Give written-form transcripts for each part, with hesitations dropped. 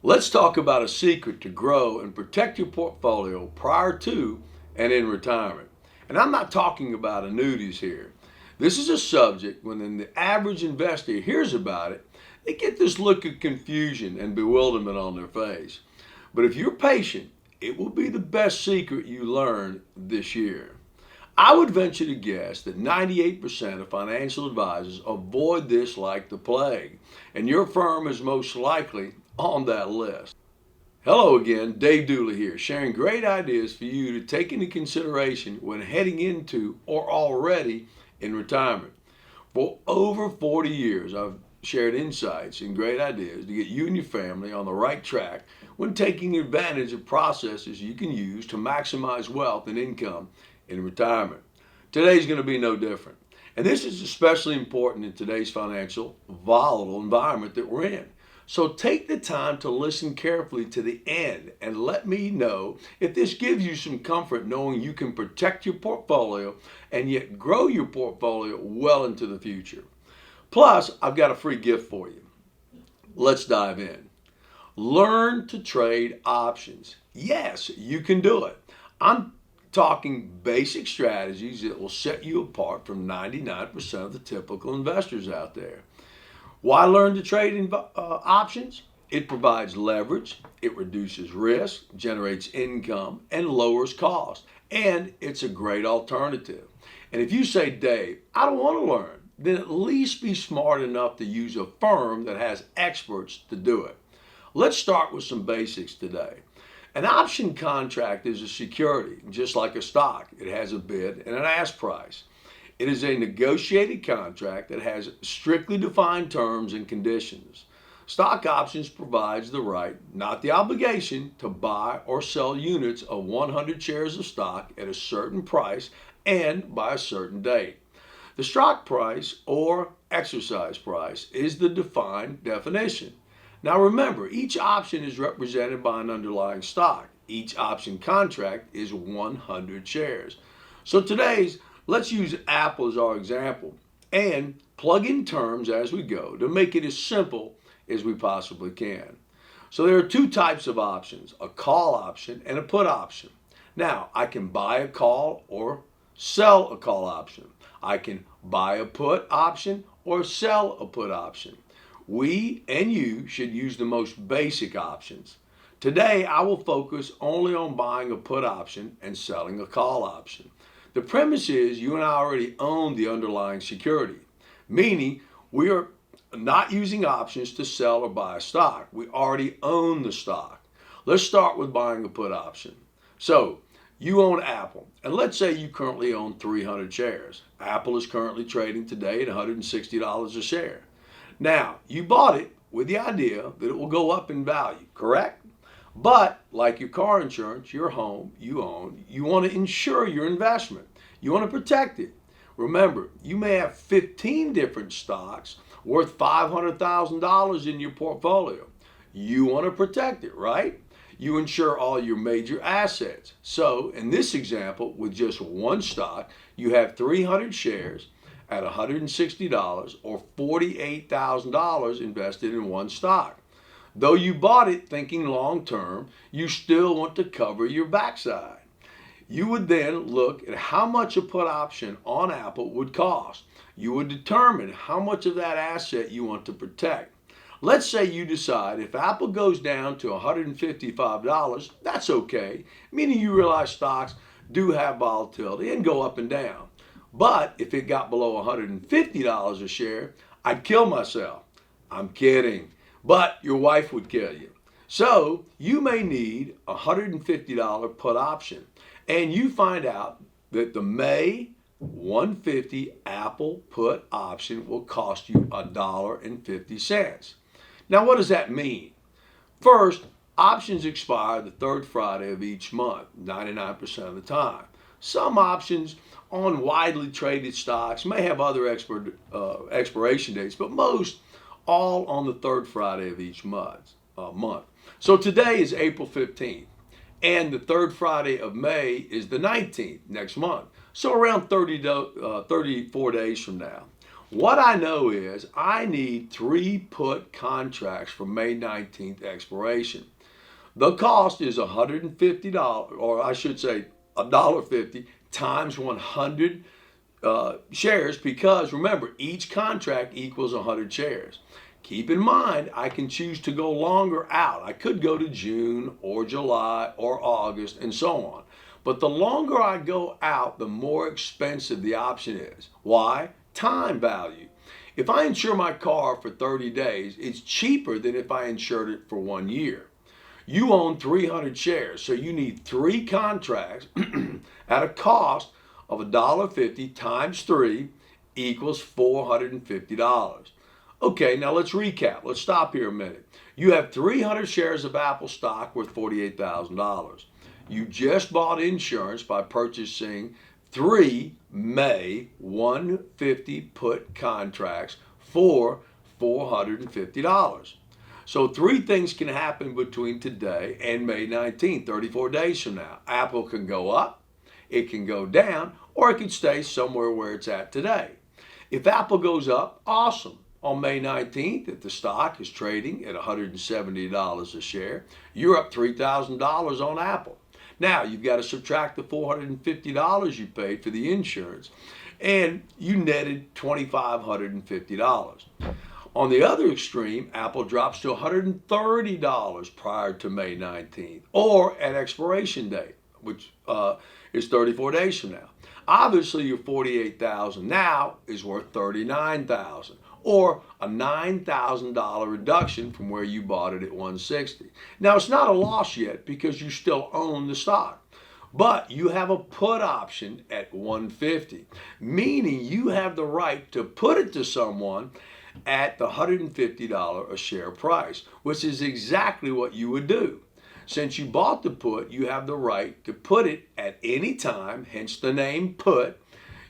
Let's talk about a secret to grow and protect your portfolio prior to and in retirement. And I'm not talking about annuities here. This is a subject when the average investor hears about it, they get this look of confusion and bewilderment on their face. But if you're patient, it will be the best secret you learn this year. I would venture to guess that 98% of financial advisors avoid this like the plague, and your firm is most likely on that list. Hello again, Dave Duley here, sharing great ideas for you to take into consideration when heading into or already in retirement. For over 40 years, I've shared insights and great ideas to get you and your family on the right track when taking advantage of processes you can use to maximize wealth and income in retirement. Today's going to be no different. And this is especially important in today's financial volatile environment that we're in. So take the time to listen carefully to the end and let me know if this gives you some comfort knowing you can protect your portfolio and yet grow your portfolio well into the future. Plus, I've got a free gift for you. Let's dive in. Learn to trade options. Yes, you can do it. I'm talking basic strategies that will set you apart from 99% of the typical investors out there. Why learn to trade in options? It provides leverage, it reduces risk, generates income, and lowers cost. And it's a great alternative. And if you say, Dave, I don't want to learn, then at least be smart enough to use a firm that has experts to do it. Let's start with some basics today. An option contract is a security, just like a stock. It has a bid and an ask price. It is a negotiated contract that has strictly defined terms and conditions. Stock options provides the right, not the obligation, to buy or sell units of 100 shares of stock at a certain price and by a certain date. The strike price or exercise price is the defined definition. Now remember, each option is represented by an underlying stock. Each option contract is 100 shares. So let's use Apple as our example and plug in terms as we go to make it as simple as we possibly can. So there are two types of options, a call option and a put option. Now, I can buy a call or sell a call option. I can buy a put option or sell a put option. We and you should use the most basic options. Today, I will focus only on buying a put option and selling a call option. The premise is you and I already own the underlying security, meaning we are not using options to sell or buy a stock. We already own the stock. Let's start with buying a put option. So, you own Apple, and let's say you currently own 300 shares. Apple is currently trading today at $160 a share. Now, you bought it with the idea that it will go up in value, correct? But like your car insurance, your home you own, you want to insure your investment. You want to protect it. Remember, you may have 15 different stocks worth $500,000 in your portfolio. You want to protect it, right? You insure all your major assets. So, in this example, with just one stock, you have 300 shares at $160 or $48,000 invested in one stock. Though you bought it thinking long term, you still want to cover your backside. You would then look at how much a put option on Apple would cost. You would determine how much of that asset you want to protect. Let's say you decide if Apple goes down to $155, that's okay, meaning you realize stocks do have volatility and go up and down. But if it got below $150 a share, I'd kill myself. I'm kidding. But your wife would kill you. So you may need a $150 put option. And you find out that the May 150 Apple put option will cost you $1.50. Now what does that mean? First, options expire the third Friday of each month, 99% of the time. Some options on widely traded stocks may have other expiration dates, but most all on the third Friday of each month. So today is April 15th, and the third Friday of May is the 19th next month. So around 34 days from now. What I know is I need 3 put contracts for May 19th expiration. The cost is $150, or I should say $1.50 times 100 shares, because remember, each contract equals 100 shares. Keep in mind, I can choose to go longer out. I could go to June or July or August and so on. But the longer I go out, the more expensive the option is. Why? Time value. If I insure my car for 30 days, it's cheaper than if I insured it for 1 year. You own 300 shares, so you need 3 contracts at a cost of $1.50 times 3 equals $450. Okay, now let's recap. Let's stop here a minute. You have 300 shares of Apple stock worth $48,000. You just bought insurance by purchasing 3 May 150 put contracts for $450. So 3 things can happen between today and May 19th, 34 days from now. Apple can go up, it can go down, or it can stay somewhere where it's at today. If Apple goes up, awesome. On May 19th, if the stock is trading at $170 a share, you're up $3,000 on Apple. Now, you've got to subtract the $450 you paid for the insurance, and you netted $2,550. On the other extreme, Apple drops to $130 prior to May 19th, or at expiration date, which is 34 days from now. Obviously, your $48,000 now is worth $39,000, or a $9,000 reduction from where you bought it at $160. Now, it's not a loss yet because you still own the stock, but you have a put option at $150, meaning you have the right to put it to someone at the $150 a share price, which is exactly what you would do. Since you bought the put, you have the right to put it at any time, hence the name put.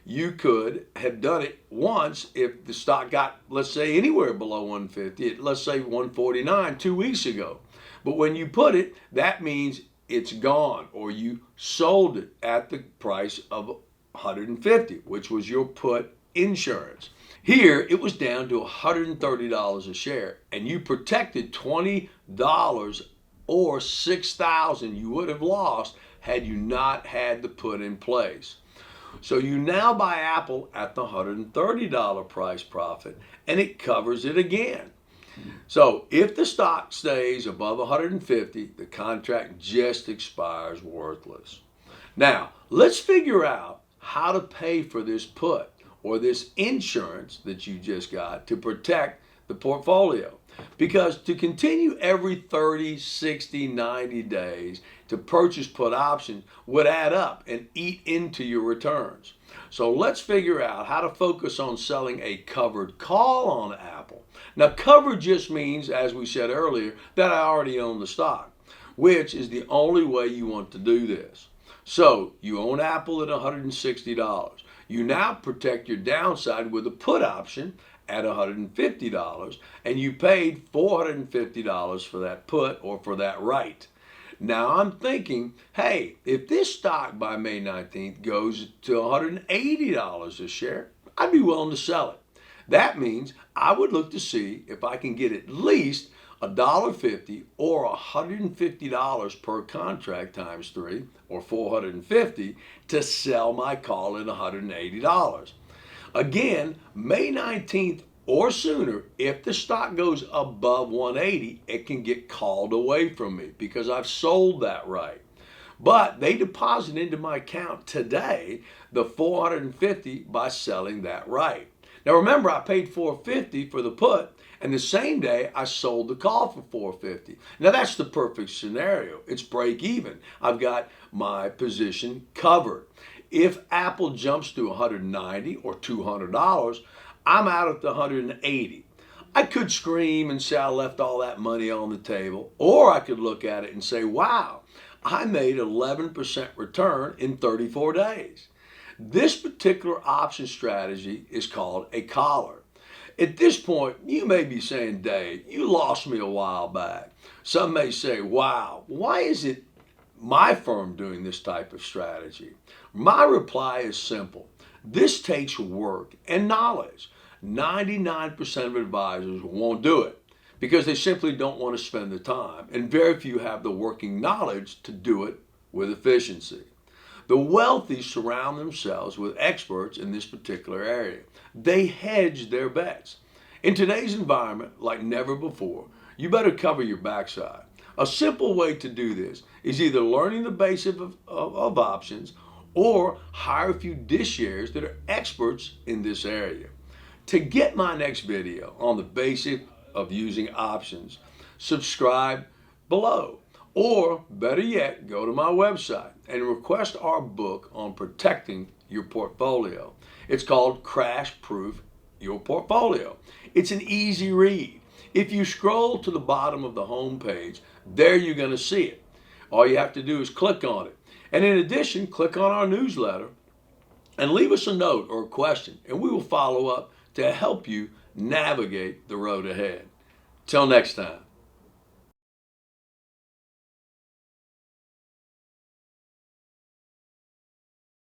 You could have done it once if the stock got, let's say, anywhere below 150, let's say 149 2 weeks ago. But when you put it, that means it's gone, or you sold it at the price of 150, which was your put insurance. Here, it was down to $130 a share, and you protected $20 or $6,000 you would have lost had you not had the put in place. So you now buy Apple at the $130 price profit, and it covers it again. So if the stock stays above 150, the contract just expires worthless. Now, let's figure out how to pay for this put, or this insurance that you just got to protect the portfolio. Because to continue every 30, 60, 90 days to purchase put options would add up and eat into your returns. So let's figure out how to focus on selling a covered call on Apple. Now, covered just means, as we said earlier, that I already own the stock, which is the only way you want to do this. So you own Apple at $160. You now protect your downside with a put option at $150, and you paid $450 for that put, or for that right. Now I'm thinking, hey, if this stock by May 19th goes to $180 a share, I'd be willing to sell it. That means I would look to see if I can get at least $1.50 or $150 per contract times 3, or $450, to sell my call at $180. Again, May 19th or sooner, if the stock goes above 180, it can get called away from me because I've sold that right. But they deposit into my account today the $450 by selling that right. Now remember, I paid $450 for the put, and the same day I sold the call for $450. Now that's the perfect scenario. It's break even. I've got my position covered. If Apple jumps to $190 or $200, I'm out at the $180. I could scream and say I left all that money on the table, or I could look at it and say, wow, I made 11% return in 34 days. This particular option strategy is called a collar. At this point, you may be saying, Dave, you lost me a while back. Some may say, wow, why is it my firm doing this type of strategy? My reply is simple. This takes work and knowledge. 99% of advisors won't do it because they simply don't want to spend the time, and very few have the working knowledge to do it with efficiency. The wealthy surround themselves with experts in this particular area. They hedge their bets. In today's environment, like never before, you better cover your backside. A simple way to do this is either learning the basics of options or hire a few dish-shares that are experts in this area. To get my next video on the basic of using options, subscribe below. Or better yet, go to my website and request our book on protecting your portfolio. It's called Crash Proof Your Portfolio. It's an easy read. If you scroll to the bottom of the home page, there you're going to see it. All you have to do is click on it. And in addition, click on our newsletter and leave us a note or a question, and we will follow up to help you navigate the road ahead. Till next time.